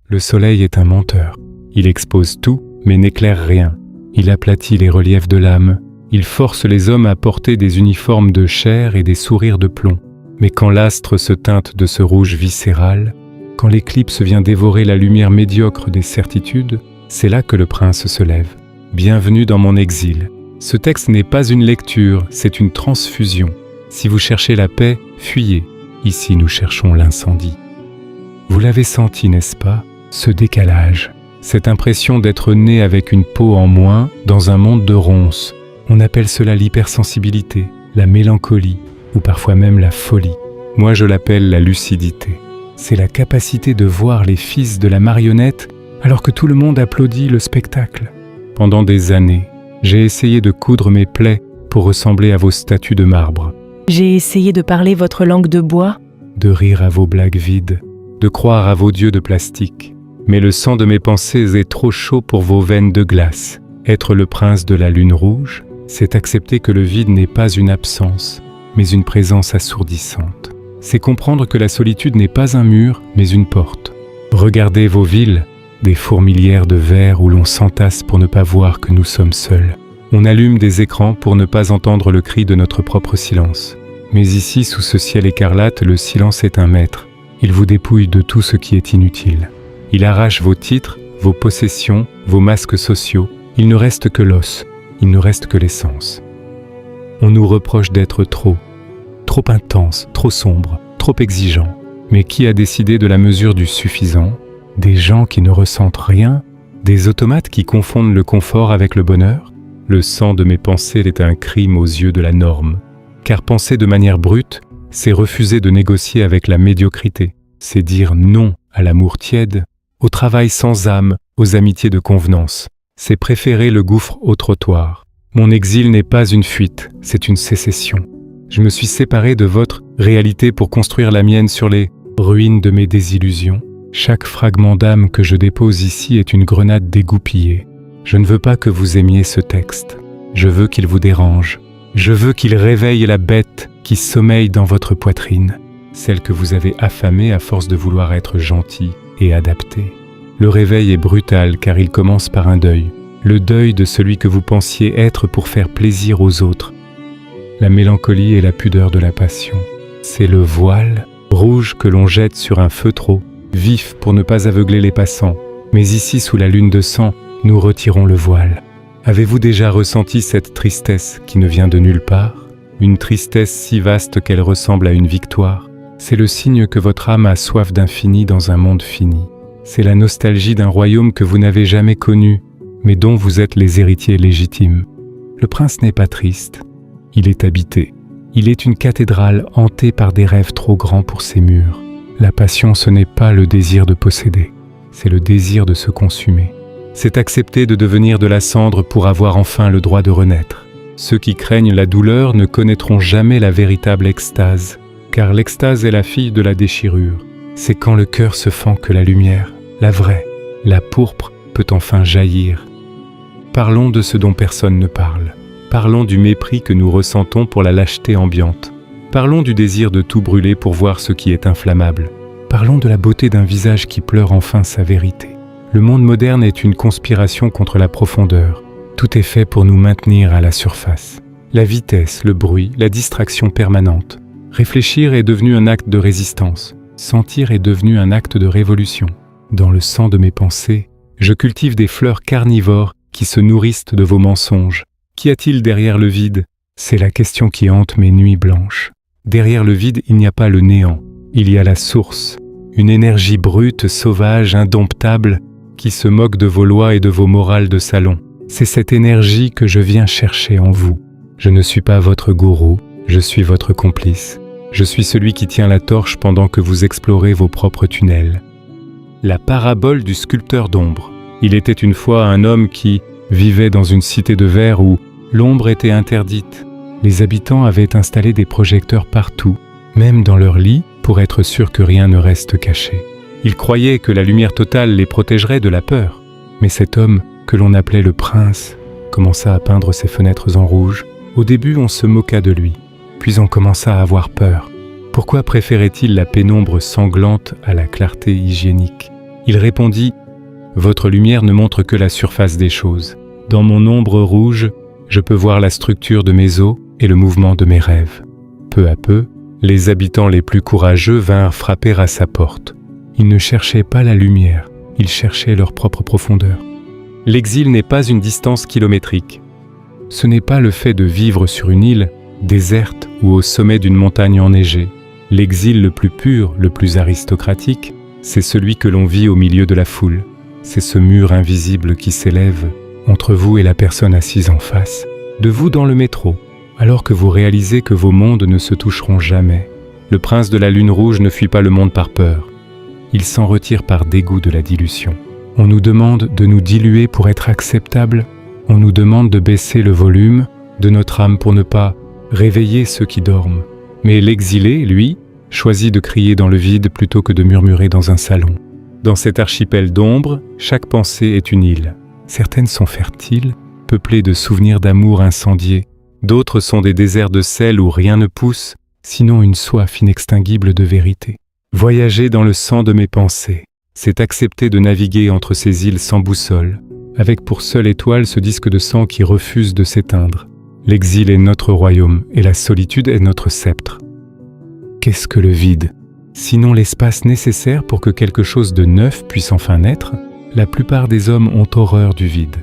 Le soleil est un menteur. Il expose tout, mais n'éclaire rien. Il aplatit les reliefs de l'âme. Il force les hommes à porter des uniformes de chair et des sourires de plomb. Mais quand l'astre se teinte de ce rouge viscéral, quand l'éclipse vient dévorer la lumière médiocre des certitudes, c'est là que le prince se lève. Bienvenue dans mon exil. Ce texte n'est pas une lecture, c'est une transfusion. Si vous cherchez la paix, fuyez. Ici, nous cherchons l'incendie. Vous l'avez senti, n'est-ce pas, ce décalage, cette impression d'être né avec une peau en moins dans un monde de ronces. On appelle cela l'hypersensibilité, la mélancolie, ou parfois même la folie. Moi, je l'appelle la lucidité. C'est la capacité de voir les fils de la marionnette alors que tout le monde applaudit le spectacle. Pendant des années, j'ai essayé de coudre mes plaies pour ressembler à vos statues de marbre. J'ai essayé de parler votre langue de bois, De rire à vos blagues vides, de croire à vos dieux de plastique. Mais le sang de mes pensées est trop chaud pour vos veines de glace. Être le prince de la lune rouge, c'est accepter que le vide n'est pas une absence, mais une présence assourdissante. C'est comprendre que la solitude n'est pas un mur, mais une porte. Regardez vos villes, des fourmilières de verre où l'on s'entasse pour ne pas voir que nous sommes seuls. On allume des écrans pour ne pas entendre le cri de notre propre silence. Mais ici, sous ce ciel écarlate, le silence est un maître. Il vous dépouille de tout ce qui est inutile. Il arrache vos titres, vos possessions, vos masques sociaux. Il ne reste que l'os, il ne reste que l'essence. On nous reproche d'être trop intense, trop sombre, trop exigeant. Mais qui a décidé de la mesure du suffisant? Des gens qui ne ressentent rien? Des automates qui confondent le confort avec le bonheur? Le sang de mes pensées est un crime aux yeux de la norme. Car penser de manière brute, c'est refuser de négocier avec la médiocrité. C'est dire non à l'amour tiède, au travail sans âme, aux amitiés de convenance. C'est préférer le gouffre au trottoir. Mon exil n'est pas une fuite, c'est une sécession. Je me suis séparé de votre réalité pour construire la mienne sur les ruines de mes désillusions. Chaque fragment d'âme que je dépose ici est une grenade dégoupillée. Je ne veux pas que vous aimiez ce texte. Je veux qu'il vous dérange. Je veux qu'il réveille la bête qui sommeille dans votre poitrine, celle que vous avez affamée à force de vouloir être gentil et adapté. Le réveil est brutal car il commence par un deuil. Le deuil de celui que vous pensiez être pour faire plaisir aux autres. La mélancolie et la pudeur de la passion. C'est le voile rouge que l'on jette sur un feutre vif pour ne pas aveugler les passants. Mais ici, sous la lune de sang, nous retirons le voile. Avez-vous déjà ressenti cette tristesse qui ne vient de nulle part? Une tristesse si vaste qu'elle ressemble à une victoire. C'est le signe que votre âme a soif d'infini dans un monde fini. C'est la nostalgie d'un royaume que vous n'avez jamais connu, mais dont vous êtes les héritiers légitimes. Le prince n'est pas triste. Il est habité. Il est une cathédrale hantée par des rêves trop grands pour ses murs. La passion, ce n'est pas le désir de posséder, c'est le désir de se consumer. C'est accepter de devenir de la cendre pour avoir enfin le droit de renaître. Ceux qui craignent la douleur ne connaîtront jamais la véritable extase, car l'extase est la fille de la déchirure. C'est quand le cœur se fend que la lumière, la vraie, la pourpre, peut enfin jaillir. Parlons de ce dont personne ne parle. Parlons du mépris que nous ressentons pour la lâcheté ambiante. Parlons du désir de tout brûler pour voir ce qui est inflammable. Parlons de la beauté d'un visage qui pleure enfin sa vérité. Le monde moderne est une conspiration contre la profondeur. Tout est fait pour nous maintenir à la surface. La vitesse, le bruit, la distraction permanente. Réfléchir est devenu un acte de résistance. Sentir est devenu un acte de révolution. Dans le sang de mes pensées, je cultive des fleurs carnivores qui se nourrissent de vos mensonges. Qu'y a-t-il derrière le vide? C'est la question qui hante mes nuits blanches. Derrière le vide, il n'y a pas le néant. Il y a la source, une énergie brute, sauvage, indomptable, qui se moque de vos lois et de vos morales de salon. C'est cette énergie que je viens chercher en vous. Je ne suis pas votre gourou, je suis votre complice. Je suis celui qui tient la torche pendant que vous explorez vos propres tunnels. La parabole du sculpteur d'ombre. Il était une fois un homme qui vivait dans une cité de verre où l'ombre était interdite. Les habitants avaient installé des projecteurs partout, même dans leur lit, pour être sûr que rien ne reste caché. Ils croyaient que la lumière totale les protégerait de la peur. Mais cet homme, que l'on appelait le prince, commença à peindre ses fenêtres en rouge. Au début, on se moqua de lui, puis on commença à avoir peur. Pourquoi préférait-il la pénombre sanglante à la clarté hygiénique? Il répondit, « Votre lumière ne montre que la surface des choses. Dans mon ombre rouge, je peux voir la structure de mes os et le mouvement de mes rêves. » Peu à peu, les habitants les plus courageux vinrent frapper à sa porte. Ils ne cherchaient pas la lumière, ils cherchaient leur propre profondeur. L'exil n'est pas une distance kilométrique. Ce n'est pas le fait de vivre sur une île déserte ou au sommet d'une montagne enneigée. L'exil le plus pur, le plus aristocratique, c'est celui que l'on vit au milieu de la foule. C'est ce mur invisible qui s'élève entre vous et la personne assise en face, de vous dans le métro, alors que vous réalisez que vos mondes ne se toucheront jamais. Le prince de la lune rouge ne fuit pas le monde par peur. Il s'en retire par dégoût de la dilution. On nous demande de nous diluer pour être acceptables. On nous demande de baisser le volume de notre âme pour ne pas réveiller ceux qui dorment. Mais l'exilé, lui, choisit de crier dans le vide plutôt que de murmurer dans un salon. Dans cet archipel d'ombre, chaque pensée est une île. Certaines sont fertiles, peuplées de souvenirs d'amour incendiés. D'autres sont des déserts de sel où rien ne pousse, sinon une soif inextinguible de vérité. Voyager dans le sang de mes pensées, c'est accepter de naviguer entre ces îles sans boussole, avec pour seule étoile ce disque de sang qui refuse de s'éteindre. L'exil est notre royaume et la solitude est notre sceptre. Qu'est-ce que le vide? Sinon l'espace nécessaire pour que quelque chose de neuf puisse enfin naître, la plupart des hommes ont horreur du vide.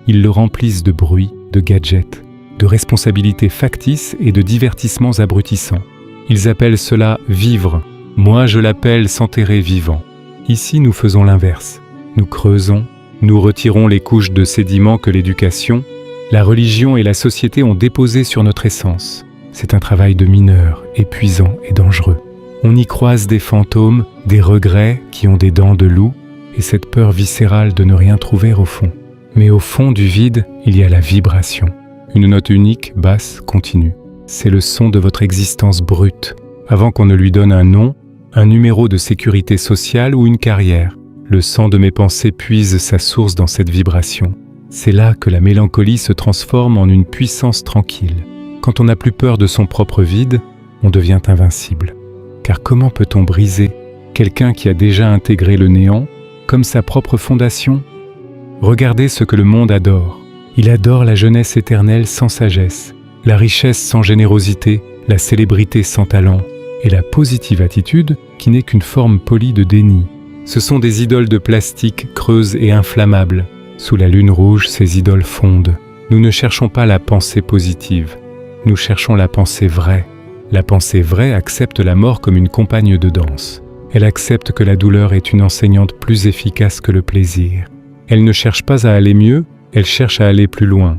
Ils le remplissent de bruit, de gadgets, de responsabilités factices et de divertissements abrutissants. Ils appellent cela vivre. Moi, je l'appelle s'enterrer vivant. Ici, nous faisons l'inverse. Nous creusons, nous retirons les couches de sédiments que l'éducation, la religion et la société ont déposées sur notre essence. C'est un travail de mineur, épuisant et dangereux. On y croise des fantômes, des regrets qui ont des dents de loup, et cette peur viscérale de ne rien trouver au fond. Mais au fond du vide, il y a la vibration. Une note unique, basse, continue. C'est le son de votre existence brute. Avant qu'on ne lui donne un nom, un numéro de sécurité sociale ou une carrière, le sang de mes pensées puise sa source dans cette vibration. C'est là que la mélancolie se transforme en une puissance tranquille. Quand on n'a plus peur de son propre vide, on devient invincible. Car comment peut-on briser quelqu'un qui a déjà intégré le néant comme sa propre fondation? Regardez ce que le monde adore. Il adore la jeunesse éternelle sans sagesse, la richesse sans générosité, la célébrité sans talent, et la positive attitude qui n'est qu'une forme polie de déni. Ce sont des idoles de plastique creuses et inflammables. Sous la lune rouge, ces idoles fondent. Nous ne cherchons pas la pensée positive, nous cherchons la pensée vraie. La pensée vraie accepte la mort comme une compagne de danse. Elle accepte que la douleur est une enseignante plus efficace que le plaisir. Elle ne cherche pas à aller mieux, elle cherche à aller plus loin.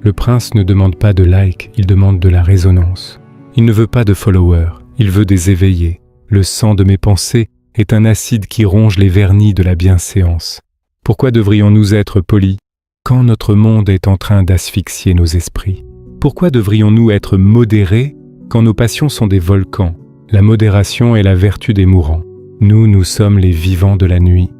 Le prince ne demande pas de like, il demande de la résonance. Il ne veut pas de followers, il veut des éveillés. Le sang de mes pensées est un acide qui ronge les vernis de la bienséance. Pourquoi devrions-nous être polis quand notre monde est en train d'asphyxier nos esprits? Pourquoi devrions-nous être modérés quand nos passions sont des volcans? La modération est la vertu des mourants. Nous sommes les vivants de la nuit.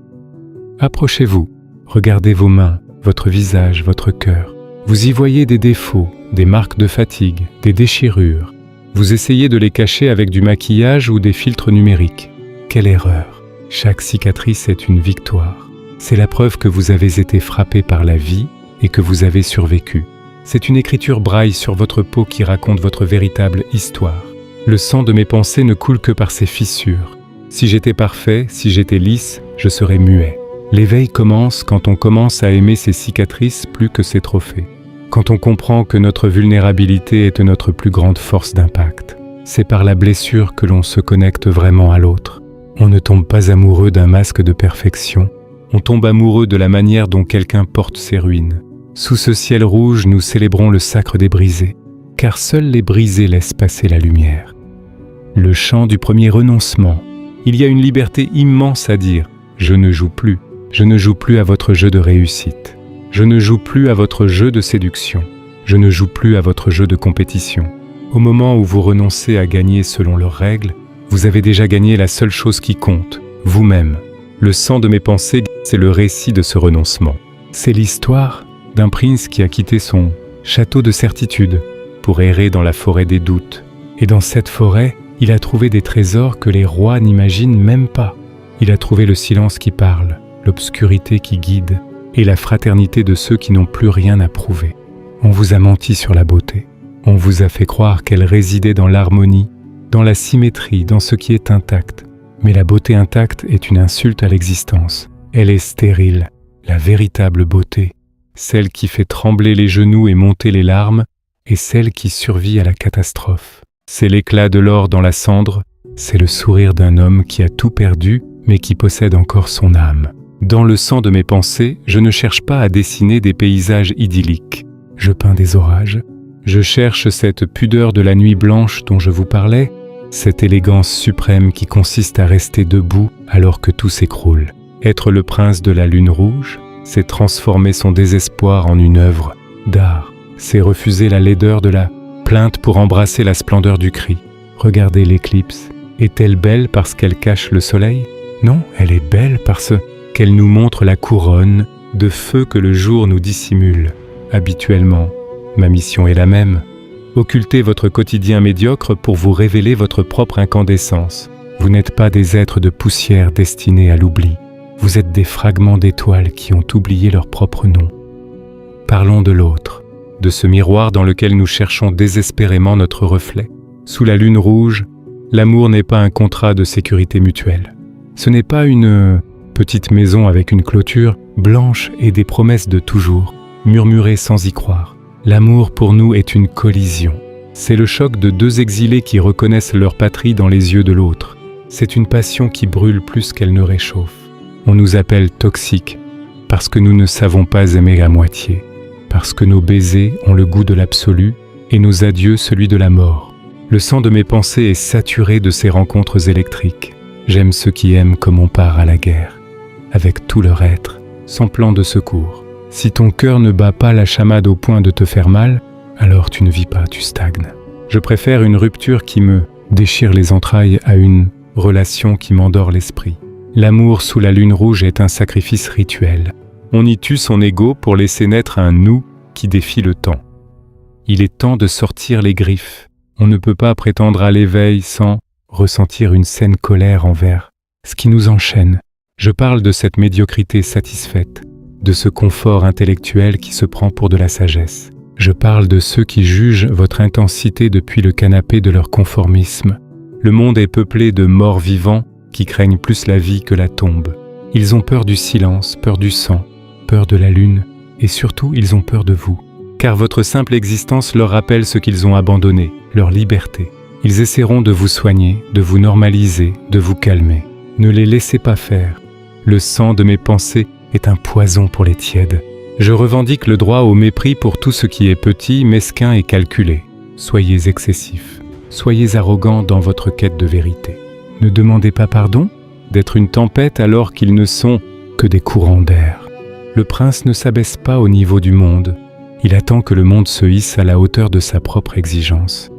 Approchez-vous, regardez vos mains, votre visage, votre cœur. Vous y voyez des défauts, des marques de fatigue, des déchirures. Vous essayez de les cacher avec du maquillage ou des filtres numériques. Quelle erreur! Chaque cicatrice est une victoire. C'est la preuve que vous avez été frappé par la vie et que vous avez survécu. C'est une écriture braille sur votre peau qui raconte votre véritable histoire. Le sang de mes pensées ne coule que par ces fissures. Si j'étais parfait, si j'étais lisse, je serais muet. L'éveil commence quand on commence à aimer ses cicatrices plus que ses trophées. Quand on comprend que notre vulnérabilité est notre plus grande force d'impact. C'est par la blessure que l'on se connecte vraiment à l'autre. On ne tombe pas amoureux d'un masque de perfection. On tombe amoureux de la manière dont quelqu'un porte ses ruines. Sous ce ciel rouge, nous célébrons le sacre des brisés, car seuls les brisés laissent passer la lumière. Le chant du premier renoncement. Il y a une liberté immense à dire « Je ne joue plus. Je ne joue plus à votre jeu de réussite. Je ne joue plus à votre jeu de séduction. Je ne joue plus à votre jeu de compétition. » Au moment où vous renoncez à gagner selon leurs règles, vous avez déjà gagné la seule chose qui compte, vous-même. Le sang de mes pensées, c'est le récit de ce renoncement. C'est l'histoire d'un prince qui a quitté son château de certitude pour errer dans la forêt des doutes. Et dans cette forêt, il a trouvé des trésors que les rois n'imaginent même pas. Il a trouvé le silence qui parle, l'obscurité qui guide et la fraternité de ceux qui n'ont plus rien à prouver. On vous a menti sur la beauté. On vous a fait croire qu'elle résidait dans l'harmonie, dans la symétrie, dans ce qui est intact. Mais la beauté intacte est une insulte à l'existence. Elle est stérile. La véritable beauté, celle qui fait trembler les genoux et monter les larmes, est celle qui survit à la catastrophe. C'est l'éclat de l'or dans la cendre, c'est le sourire d'un homme qui a tout perdu, mais qui possède encore son âme. Dans le sang de mes pensées, je ne cherche pas à dessiner des paysages idylliques. Je peins des orages. Je cherche cette pudeur de la nuit blanche dont je vous parlais, cette élégance suprême qui consiste à rester debout alors que tout s'écroule. Être le prince de la lune rouge, c'est transformer son désespoir en une œuvre d'art. C'est refuser la laideur de la plainte pour embrasser la splendeur du cri. Regardez l'éclipse. Est-elle belle parce qu'elle cache le soleil? Non, elle est belle parce qu'elle nous montre la couronne de feu que le jour nous dissimule. Habituellement, ma mission est la même. Occultez votre quotidien médiocre pour vous révéler votre propre incandescence. Vous n'êtes pas des êtres de poussière destinés à l'oubli. Vous êtes des fragments d'étoiles qui ont oublié leur propre nom. Parlons de l'autre, de ce miroir dans lequel nous cherchons désespérément notre reflet. Sous la lune rouge, l'amour n'est pas un contrat de sécurité mutuelle. Ce n'est pas une petite maison avec une clôture blanche et des promesses de toujours, murmurées sans y croire. L'amour pour nous est une collision. C'est le choc de deux exilés qui reconnaissent leur patrie dans les yeux de l'autre. C'est une passion qui brûle plus qu'elle ne réchauffe. On nous appelle toxiques parce que nous ne savons pas aimer à moitié, parce que nos baisers ont le goût de l'absolu et nos adieux celui de la mort. Le sang de mes pensées est saturé de ces rencontres électriques. J'aime ceux qui aiment comme on part à la guerre, avec tout leur être, sans plan de secours. Si ton cœur ne bat pas la chamade au point de te faire mal, alors tu ne vis pas, tu stagnes. Je préfère une rupture qui me déchire les entrailles à une relation qui m'endort l'esprit. L'amour sous la lune rouge est un sacrifice rituel. On y tue son ego pour laisser naître un nous qui défie le temps. Il est temps de sortir les griffes. On ne peut pas prétendre à l'éveil sans ressentir une saine colère envers ce qui nous enchaîne. Je parle de cette médiocrité satisfaite, de ce confort intellectuel qui se prend pour de la sagesse. Je parle de ceux qui jugent votre intensité depuis le canapé de leur conformisme. Le monde est peuplé de morts vivants qui craignent plus la vie que la tombe. Ils ont peur du silence, peur du sang, peur de la lune, et surtout ils ont peur de vous. Car votre simple existence leur rappelle ce qu'ils ont abandonné, leur liberté. Ils essaieront de vous soigner, de vous normaliser, de vous calmer. Ne les laissez pas faire. Le sang de mes pensées est un poison pour les tièdes. Je revendique le droit au mépris pour tout ce qui est petit, mesquin et calculé. Soyez excessifs, soyez arrogants dans votre quête de vérité. Ne demandez pas pardon d'être une tempête alors qu'ils ne sont que des courants d'air. Le prince ne s'abaisse pas au niveau du monde. Il attend que le monde se hisse à la hauteur de sa propre exigence.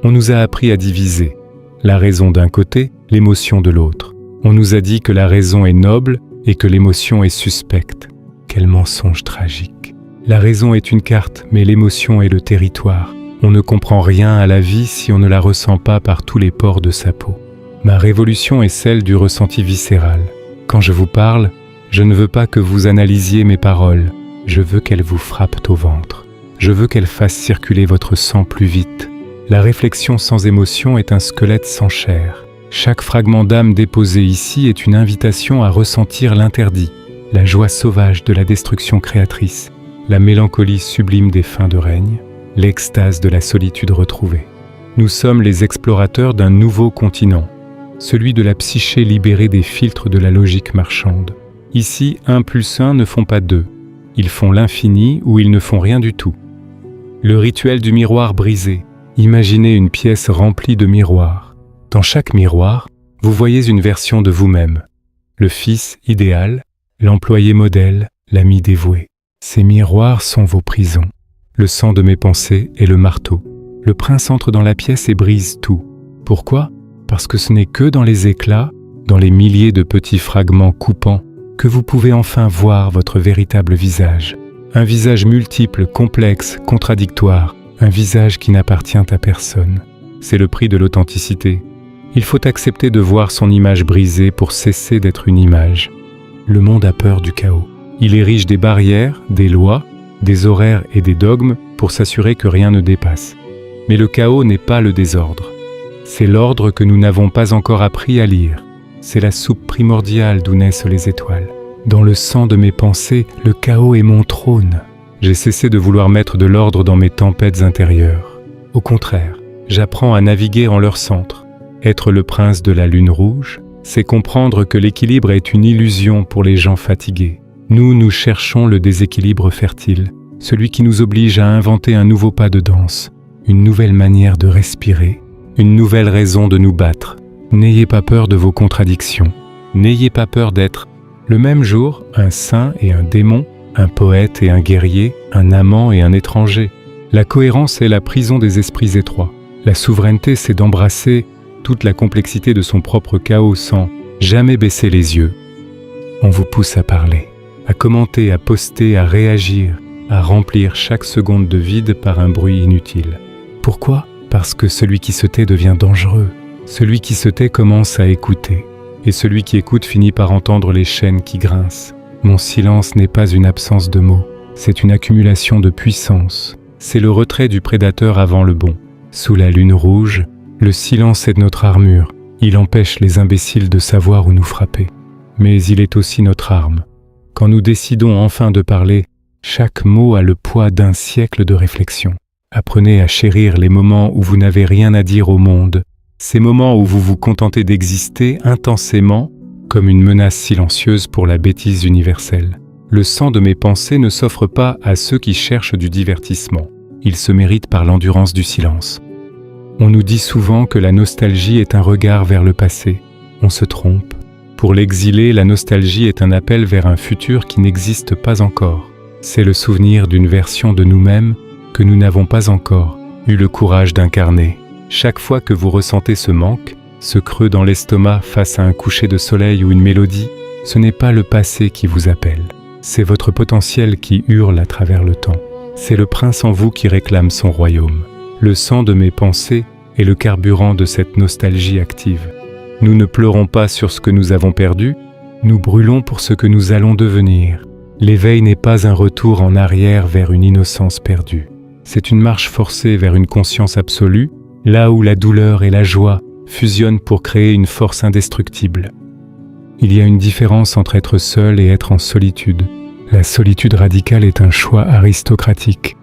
On nous a appris à diviser. La raison d'un côté, l'émotion de l'autre. On nous a dit que la raison est noble et que l'émotion est suspecte. Quel mensonge tragique. La raison est une carte, mais l'émotion est le territoire. On ne comprend rien à la vie si on ne la ressent pas par tous les pores de sa peau. Ma révolution est celle du ressenti viscéral. Quand je vous parle, je ne veux pas que vous analysiez mes paroles. Je veux qu'elles vous frappent au ventre. Je veux qu'elles fassent circuler votre sang plus vite. La réflexion sans émotion est un squelette sans chair. Chaque fragment d'âme déposé ici est une invitation à ressentir l'interdit, la joie sauvage de la destruction créatrice, la mélancolie sublime des fins de règne, l'extase de la solitude retrouvée. Nous sommes les explorateurs d'un nouveau continent, celui de la psyché libérée des filtres de la logique marchande. Ici, 1 + 1 ne font pas 2. Ils font l'infini ou ils ne font rien du tout. Le rituel du miroir brisé. Imaginez une pièce remplie de miroirs. Dans chaque miroir, vous voyez une version de vous-même. Le fils idéal, l'employé modèle, l'ami dévoué. Ces miroirs sont vos prisons. Le sang de mes pensées est le marteau. Le prince entre dans la pièce et brise tout. Pourquoi ? Parce que ce n'est que dans les éclats, dans les milliers de petits fragments coupants, que vous pouvez enfin voir votre véritable visage. Un visage multiple, complexe, contradictoire, un visage qui n'appartient à personne. C'est le prix de l'authenticité. Il faut accepter de voir son image brisée pour cesser d'être une image. Le monde a peur du chaos. Il érige des barrières, des lois, des horaires et des dogmes pour s'assurer que rien ne dépasse. Mais le chaos n'est pas le désordre. C'est l'ordre que nous n'avons pas encore appris à lire. C'est la soupe primordiale d'où naissent les étoiles. Dans le sang de mes pensées, le chaos est mon trône. J'ai cessé de vouloir mettre de l'ordre dans mes tempêtes intérieures. Au contraire, j'apprends à naviguer en leur centre. Être le prince de la lune rouge, c'est comprendre que l'équilibre est une illusion pour les gens fatigués. Nous cherchons le déséquilibre fertile, celui qui nous oblige à inventer un nouveau pas de danse, une nouvelle manière de respirer, une nouvelle raison de nous battre. N'ayez pas peur de vos contradictions. N'ayez pas peur d'être, le même jour, un saint et un démon, un poète et un guerrier, un amant et un étranger. La cohérence est la prison des esprits étroits. La souveraineté, c'est d'embrasser toute la complexité de son propre chaos sans jamais baisser les yeux. On vous pousse à parler, à commenter, à poster, à réagir, à remplir chaque seconde de vide par un bruit inutile. Pourquoi ? Parce que celui qui se tait devient dangereux. Celui qui se tait commence à écouter. Et celui qui écoute finit par entendre les chaînes qui grincent. Mon silence n'est pas une absence de mots, c'est une accumulation de puissance. C'est le retrait du prédateur avant le bond. Sous la lune rouge, le silence est notre armure. Il empêche les imbéciles de savoir où nous frapper. Mais il est aussi notre arme. Quand nous décidons enfin de parler, chaque mot a le poids d'un siècle de réflexion. Apprenez à chérir les moments où vous n'avez rien à dire au monde, ces moments où vous vous contentez d'exister intensément comme une menace silencieuse pour la bêtise universelle. Le sang de mes pensées ne s'offre pas à ceux qui cherchent du divertissement. Il se mérite par l'endurance du silence. On nous dit souvent que la nostalgie est un regard vers le passé. On se trompe. Pour l'exilé, la nostalgie est un appel vers un futur qui n'existe pas encore. C'est le souvenir d'une version de nous-mêmes que nous n'avons pas encore eu le courage d'incarner. Chaque fois que vous ressentez ce manque, ce creux dans l'estomac face à un coucher de soleil ou une mélodie, ce n'est pas le passé qui vous appelle. C'est votre potentiel qui hurle à travers le temps. C'est le prince en vous qui réclame son royaume. Le sang de mes pensées est le carburant de cette nostalgie active. Nous ne pleurons pas sur ce que nous avons perdu, nous brûlons pour ce que nous allons devenir. L'éveil n'est pas un retour en arrière vers une innocence perdue. C'est une marche forcée vers une conscience absolue, là où la douleur et la joie fusionnent pour créer une force indestructible. Il y a une différence entre être seul et être en solitude. La solitude radicale est un choix aristocratique.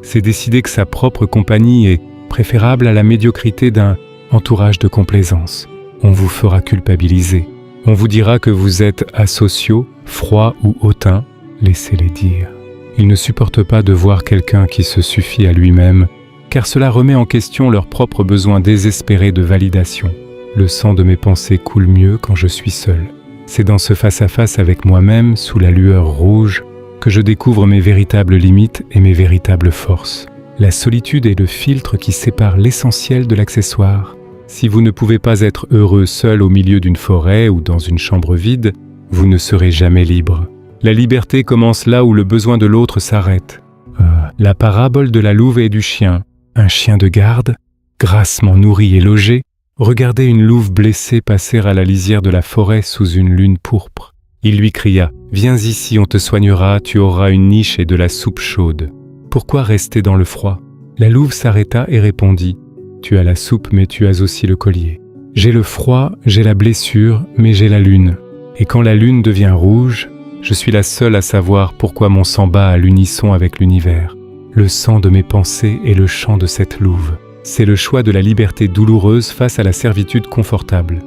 C'est décider que sa propre compagnie est préférable à la médiocrité d'un entourage de complaisance. On vous fera culpabiliser. On vous dira que vous êtes asociaux, froids ou hautains. Laissez-les dire. Ils ne supportent pas de voir quelqu'un qui se suffit à lui-même, car cela remet en question leur propre besoin désespéré de validation. Le sang de mes pensées coule mieux quand je suis seul. C'est dans ce face-à-face avec moi-même, sous la lueur rouge, que je découvre mes véritables limites et mes véritables forces. La solitude est le filtre qui sépare l'essentiel de l'accessoire. Si vous ne pouvez pas être heureux seul au milieu d'une forêt ou dans une chambre vide, vous ne serez jamais libre. La liberté commence là où le besoin de l'autre s'arrête. La parabole de la louve et du chien. Un chien de garde, grassement nourri et logé, regardait une louve blessée passer à la lisière de la forêt sous une lune pourpre. Il lui cria « Viens ici, on te soignera, tu auras une niche et de la soupe chaude. » Pourquoi rester dans le froid ? La louve s'arrêta et répondit « Tu as la soupe, mais tu as aussi le collier. J'ai le froid, j'ai la blessure, mais j'ai la lune. Et quand la lune devient rouge, je suis la seule à savoir pourquoi mon sang bat à l'unisson avec l'univers. Le sang de mes pensées est le chant de cette louve. C'est le choix de la liberté douloureuse face à la servitude confortable.